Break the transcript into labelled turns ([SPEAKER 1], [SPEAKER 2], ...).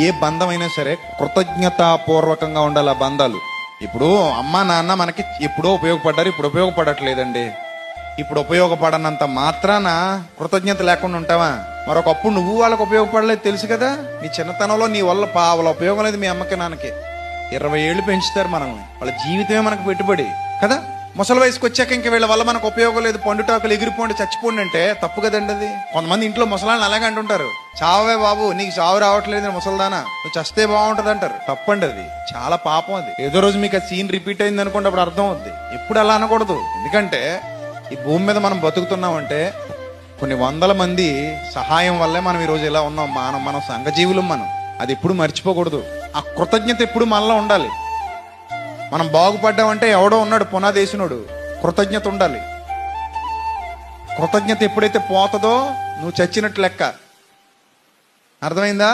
[SPEAKER 1] ఏ బంధం అయినా సరే కృతజ్ఞతాపూర్వకంగా ఉండాలి ఆ బంధాలు. ఇప్పుడు అమ్మా నాన్న మనకి ఎప్పుడో ఉపయోగపడ్డారు, ఇప్పుడు ఉపయోగపడట్లేదండి. ఇప్పుడు ఉపయోగపడనంత మాత్రాన కృతజ్ఞత లేకుండా ఉంటావా? మరొకప్పుడు నువ్వు వాళ్ళకి ఉపయోగపడలేదు తెలుసు కదా. నీ చిన్నతనంలో నీ వల్ల పావల ఉపయోగం లేదు మీ అమ్మకి నాన్నకి. 20 ఏళ్ళు పెంచుతారు మనల్ని, వాళ్ళ జీవితమే మనకు పెట్టుబడి కదా. ముసలి వయసుకు వచ్చాక ఇంక వీళ్ళ వల్ల మనకు ఉపయోగం లేదు, పండుటాకులు ఎగిరిపోండి చచ్చిపోండి అంటే తప్పు కదండి అది. కొంతమంది ఇంట్లో ముసలాన్ని అలాగే అంటుంటారు, చావే బాబు నీకు చావు రావట్లేదు ముసల్దానా, నువ్వు చస్తే బాగుంటది అంటారు. తప్పండి, అది చాలా పాపం. అది ఏదో రోజు మీకు ఆ సీన్ రిపీట్ అయింది అనుకోండి, అప్పుడు అర్థం అవుద్ది. ఎప్పుడు అలా అనకూడదు. ఎందుకంటే ఈ భూమి మీద మనం బతుకుతున్నామంటే కొన్ని వందల మంది సహాయం వల్లే మనం ఈరోజు ఇలా ఉన్నాం. మనం సంఘజీవులం. మనం అది ఎప్పుడు మర్చిపోకూడదు. ఆ కృతజ్ఞత ఎప్పుడు మనలో ఉండాలి. మనం బాగుపడ్డామంటే ఎవడో ఉన్నాడు పునాదేశినోడు, కృతజ్ఞత ఉండాలి. కృతజ్ఞత ఎప్పుడైతే పోతుందో నువ్వు చచ్చినట్టు లెక్క. అర్థమైందా?